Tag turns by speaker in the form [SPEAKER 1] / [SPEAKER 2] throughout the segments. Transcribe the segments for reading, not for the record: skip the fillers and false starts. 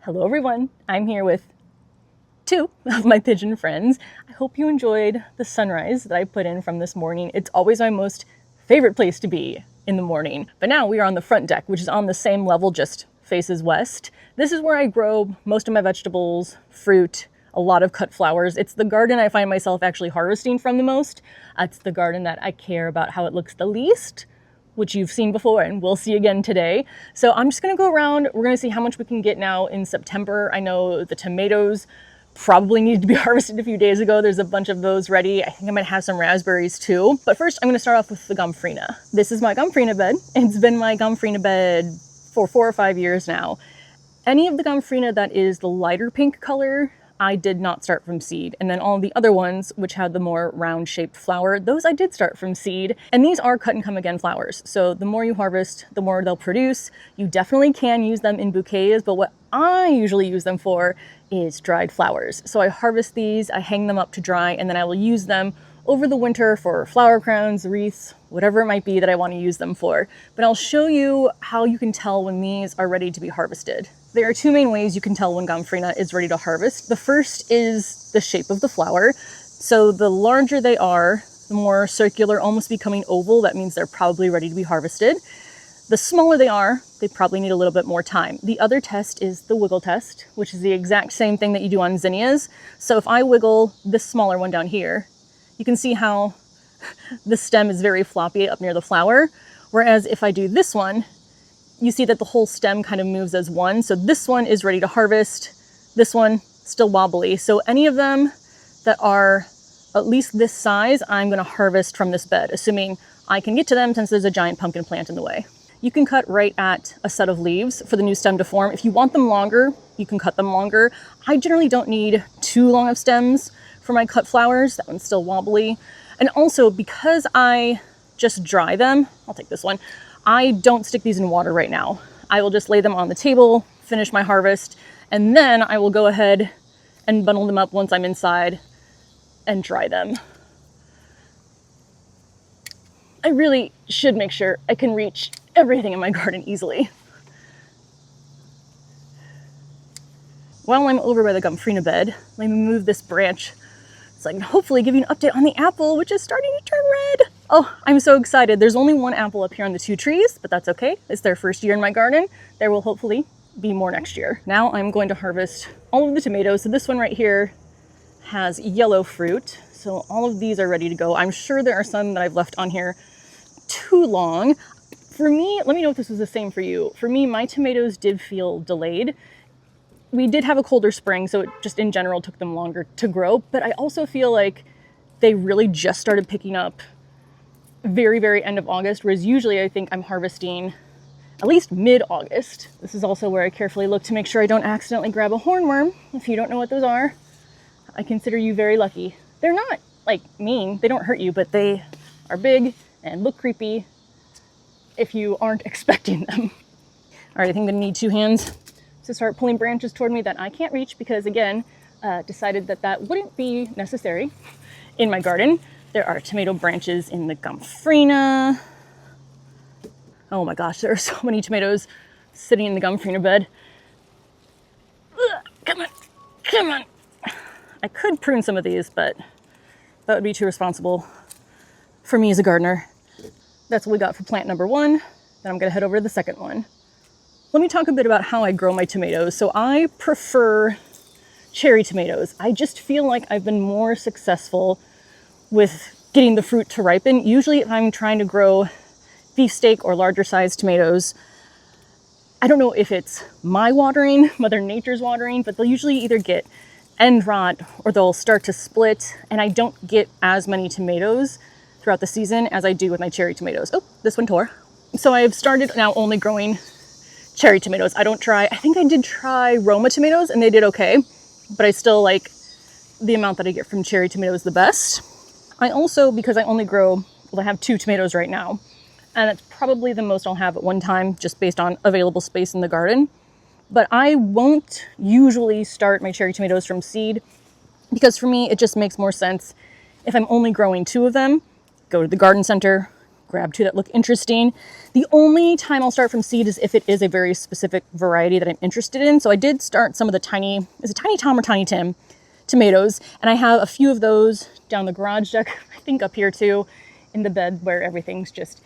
[SPEAKER 1] Hello everyone, I'm here with two of my pigeon friends. I hope you enjoyed the sunrise that I put in from this morning. It's always my most favorite place to be in the morning. But now we are on the front deck, which is on the same level, just faces west. This is where I grow most of my vegetables, fruit, a lot of cut flowers. It's the garden I find myself actually harvesting from the most. It's the garden that I care about how it looks the least, which you've seen before and we'll see again today. So I'm just gonna go around, we're gonna see how much we can get now in September. I know the tomatoes probably needed to be harvested a few days ago. There's a bunch of those ready. I think I might have some raspberries too. But first I'm gonna start off with the gomphrena. This is my gomphrena bed. It's been my gomphrena bed for 4 or 5 years now. Any of the gomphrena that is the lighter pink color, I did not start from seed. And then all the other ones, which had the more round shaped flower, those I did start from seed. And these are cut and come again flowers. So the more you harvest, the more they'll produce. You definitely can use them in bouquets, but what I usually use them for is dried flowers. So I harvest these, I hang them up to dry, and then I will use them over the winter for flower crowns, wreaths, whatever it might be that I want to use them for. But I'll show you how you can tell when these are ready to be harvested. There are two main ways you can tell when gomphrena is ready to harvest. The first is the shape of the flower. So the larger they are, the more circular, almost becoming oval, that means they're probably ready to be harvested. The smaller they are, they probably need a little bit more time. The other test is the wiggle test, which is the exact same thing that you do on zinnias. So if I wiggle this smaller one down here, you can see how the stem is very floppy up near the flower. Whereas if I do this one, you see that the whole stem kind of moves as one. So this one is ready to harvest. This one still wobbly. So any of them that are at least this size, I'm gonna harvest from this bed, assuming I can get to them since there's a giant pumpkin plant in the way. You can cut right at a set of leaves for the new stem to form. If you want them longer, you can cut them longer. I generally don't need too long of stems for my cut flowers. That one's still wobbly. And also because I just dry them, I'll take this one. I don't stick these in water right now. I will just lay them on the table, finish my harvest, and then I will go ahead and bundle them up once I'm inside and dry them. I really should make sure I can reach everything in my garden easily. While I'm over by the gomphrena bed, let me move this branch so I can hopefully give you an update on the apple, which is starting to turn red. Oh, I'm so excited. There's only one apple up here on the 2 trees, but that's okay. It's their first year in my garden. There will hopefully be more next year. Now I'm going to harvest all of the tomatoes. So this one right here has yellow fruit. So all of these are ready to go. I'm sure there are some that I've left on here too long. For me, let me know if this was the same for you. For me, my tomatoes did feel delayed. We did have a colder spring, so it just in general took them longer to grow, but I also feel like they really just started picking up very, very end of August, whereas usually I think I'm harvesting at least mid-August. This is also where I carefully look to make sure I don't accidentally grab a hornworm. If you don't know what those are, I consider you very lucky. They're not like mean, they don't hurt you, but they are big and look creepy if you aren't expecting them. All right, I think I'm gonna need 2 hands to start pulling branches toward me that I can't reach because, again, decided that that wouldn't be necessary in my garden. There are tomato branches in the gomphrena. Oh my gosh, there are so many tomatoes sitting in the gomphrena bed. Ugh, come on, come on. I could prune some of these, but that would be too responsible for me as a gardener. That's what we got for plant number 1. Then I'm gonna head over to the second one. Let me talk a bit about how I grow my tomatoes. So I prefer cherry tomatoes. I just feel like I've been more successful with getting the fruit to ripen. Usually if I'm trying to grow beefsteak or larger sized tomatoes, I don't know if it's my watering, Mother Nature's watering, but they'll usually either get end rot or they'll start to split, and I don't get as many tomatoes throughout the season as I do with my cherry tomatoes. Oh, this one tore. So I've started now only growing cherry tomatoes. I think I did try Roma tomatoes and they did okay, but I still like the amount that I get from cherry tomatoes the best. I also, because I only grow, well, I have 2 tomatoes right now, and it's probably the most I'll have at one time just based on available space in the garden. But I won't usually start my cherry tomatoes from seed because for me, it just makes more sense if I'm only growing 2 of them, go to the garden center, grab two that look interesting. The only time I'll start from seed is if it is a very specific variety that I'm interested in. So I did start some of the tiny, is it Tiny Tom or Tiny Tim tomatoes, and I have a few of those down the garage deck, I think up here too, in the bed where everything's just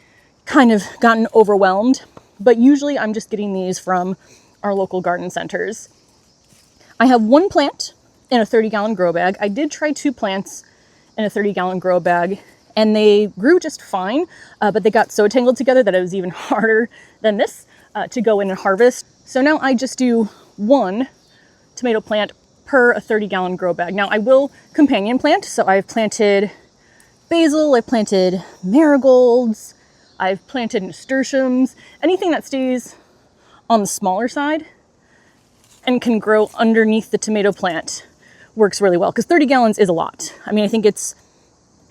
[SPEAKER 1] kind of gotten overwhelmed. But usually I'm just getting these from our local garden centers. I have one plant in a 30-gallon grow bag. I did try two plants in a 30-gallon grow bag, and they grew just fine, but they got so tangled together that it was even harder than this to go in and harvest. So now I just do one tomato plant per a 30-gallon grow bag. Now I will companion plant, so I've planted basil, I've planted marigolds, I've planted nasturtiums, anything that stays on the smaller side and can grow underneath the tomato plant works really well, because 30 gallons is a lot. I mean, I think it's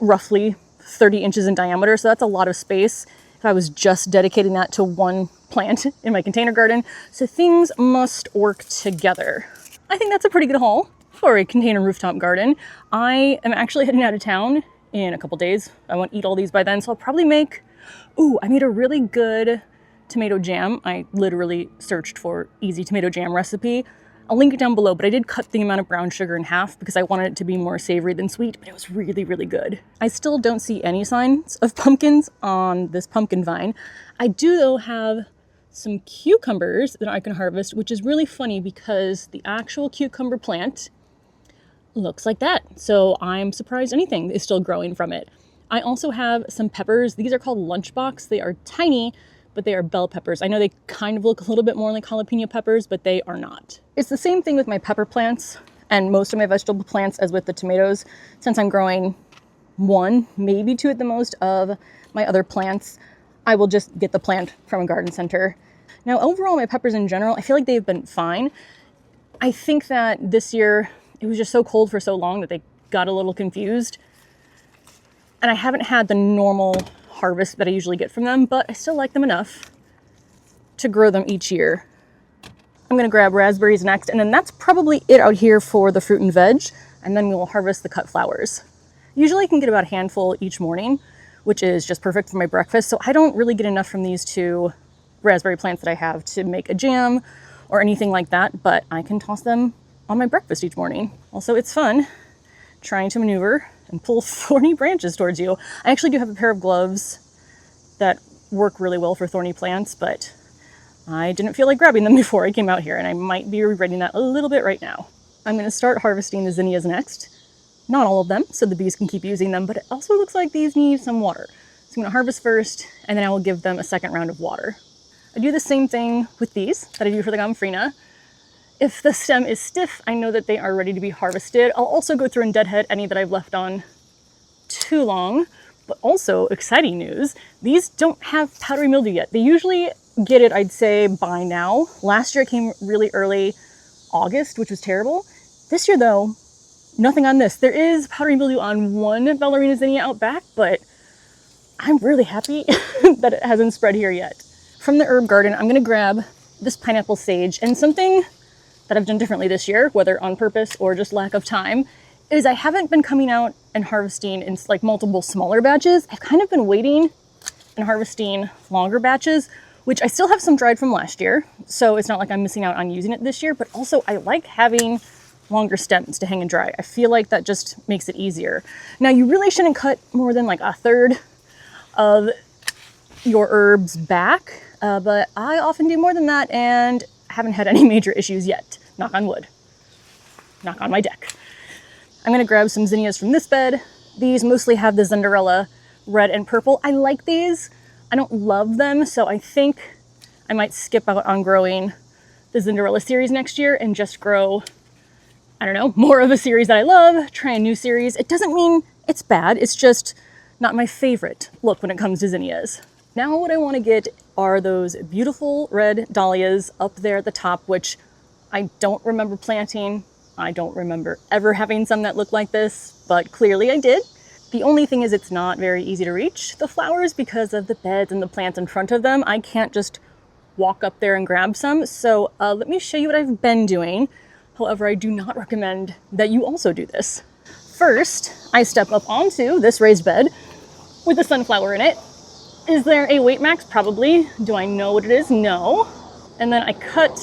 [SPEAKER 1] roughly 30 inches in diameter, so that's a lot of space if I was just dedicating that to one plant in my container garden. So things must work together. I think that's a pretty good haul for a container rooftop garden. I am actually heading out of town in a couple days. I won't eat all these by then, so I'll probably make, I made a really good tomato jam. I literally searched for easy tomato jam recipe. I'll link it down below, but I did cut the amount of brown sugar in half because I wanted it to be more savory than sweet, but it was really, really good. I still don't see any signs of pumpkins on this pumpkin vine. I do, though, have some cucumbers that I can harvest, which is really funny because the actual cucumber plant looks like that. So I'm surprised anything is still growing from it. I also have some peppers. These are called lunchbox. They are tiny, but they are bell peppers. I know they kind of look a little bit more like jalapeno peppers, but they are not. It's the same thing with my pepper plants and most of my vegetable plants as with the tomatoes. Since I'm growing one, maybe two at the most of my other plants, I will just get the plant from a garden center. Now, overall, my peppers in general, I feel like they've been fine. I think that this year, it was just so cold for so long that they got a little confused. And I haven't had the normal harvest that I usually get from them, but I still like them enough to grow them each year. I'm gonna grab raspberries next, and then that's probably it out here for the fruit and veg, and then we will harvest the cut flowers. Usually I can get about a handful each morning, which is just perfect for my breakfast, so I don't really get enough from these two raspberry plants that I have to make a jam or anything like that, but I can toss them on my breakfast each morning. Also, it's fun trying to maneuver and pull thorny branches towards you. I actually do have a pair of gloves that work really well for thorny plants, but I didn't feel like grabbing them before I came out here, and I might be regretting that a little bit right now. I'm going to start harvesting the zinnias next. Not all of them, so the bees can keep using them, but it also looks like these need some water. So I'm going to harvest first, and then I will give them a second round of water. I do the same thing with these that I do for the gomphrena. If the stem is stiff, I know that they are ready to be harvested. I'll also go through and deadhead any that I've left on too long, but also exciting news, these don't have powdery mildew yet. They usually get it, I'd say, by now. Last year it came really early August, which was terrible. This year though, nothing on this. There is powdery mildew on one ballerina zinnia out back, but I'm really happy that it hasn't spread here yet. From the herb garden, I'm gonna grab this pineapple sage, and something that I've done differently this year, whether on purpose or just lack of time, is I haven't been coming out and harvesting in like multiple smaller batches. I've kind of been waiting and harvesting longer batches, which I still have some dried from last year. So it's not like I'm missing out on using it this year, but also I like having longer stems to hang and dry. I feel like that just makes it easier. Now, you really shouldn't cut more than like a third of your herbs back, but I often do more than that, and haven't had any major issues yet. Knock on wood. Knock on my deck. I'm gonna grab some zinnias from this bed. These mostly have the zinderella red and purple. I like these. I don't love them, so I think I might skip out on growing the zinderella series next year and just grow, I don't know, more of a series that I love, try a new series. It doesn't mean it's bad, it's just not my favorite look when it comes to zinnias. Now what I want to get are those beautiful red dahlias up there at the top, which I don't remember planting. I don't remember ever having some that look like this, but clearly I did. The only thing is it's not very easy to reach the flowers because of the beds and the plants in front of them. I can't just walk up there and grab some. So let me show you what I've been doing. However, I do not recommend that you also do this. First, I step up onto this raised bed with the sunflower in it. Is there a weight max? Probably. Do I know what it is? No. And then I cut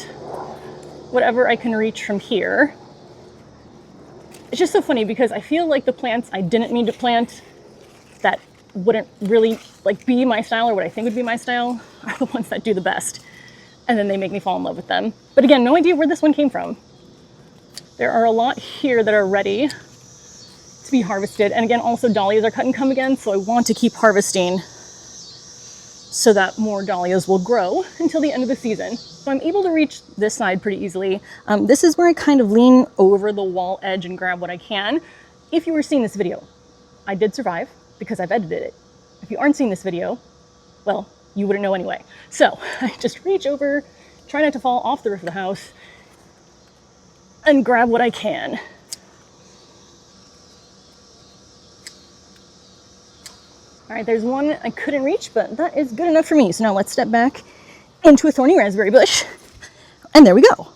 [SPEAKER 1] whatever I can reach from here. It's just so funny because I feel like the plants I didn't mean to plant that wouldn't really like be my style or what I think would be my style are the ones that do the best. And then they make me fall in love with them. But again, no idea where this one came from. There are a lot here that are ready to be harvested. And again, also dahlias are cut and come again, so I want to keep harvesting so that more dahlias will grow until the end of the season. So I'm able to reach this side pretty easily. This is where I kind of lean over the wall edge and grab what I can. If you were seeing this video, I did survive because I've edited it. If you aren't seeing this video, well, you wouldn't know anyway. So I just reach over, try not to fall off the roof of the house, and grab what I can. All right, there's one I couldn't reach, but that is good enough for me. So now let's step back into a thorny raspberry bush. And there we go.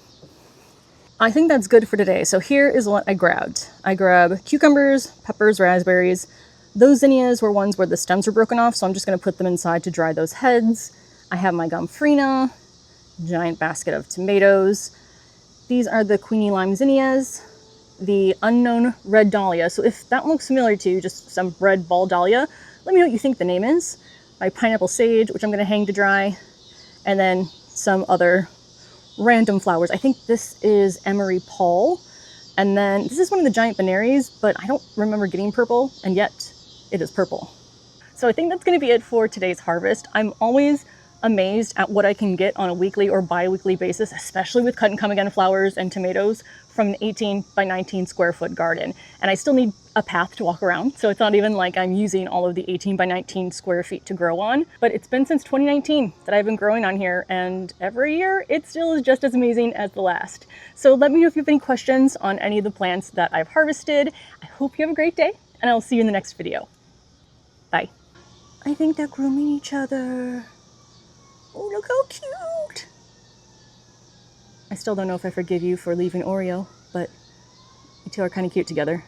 [SPEAKER 1] I think that's good for today. So here is what I grabbed. I grabbed cucumbers, peppers, raspberries. Those zinnias were ones where the stems were broken off, so I'm just gonna put them inside to dry those heads. I have my gomphrena, giant basket of tomatoes. These are the Queenie Lime zinnias, the unknown red dahlia. So if that looks familiar to you, just some red ball dahlia, let me know what you think the name is. My pineapple sage, which I'm gonna hang to dry, and then some other random flowers. I think this is Emery Paul, and then this is one of the giant veneries, but I don't remember getting purple, and yet it is purple. So I think that's gonna be it for today's harvest. I'm always amazed at what I can get on a weekly or bi-weekly basis, especially with cut and come again flowers and tomatoes from an 18 by 19 square foot garden. And I still need a path to walk around, so it's not even like I'm using all of the 18 by 19 square feet to grow on. But it's been since 2019 that I've been growing on here, and every year it still is just as amazing as the last. So let me know if you have any questions on any of the plants that I've harvested. I hope you have a great day, and I'll see you in the next video. Bye. I think they're grooming each other. Oh, look how cute! I still don't know if I forgive you for leaving Oreo, but you two are kind of cute together.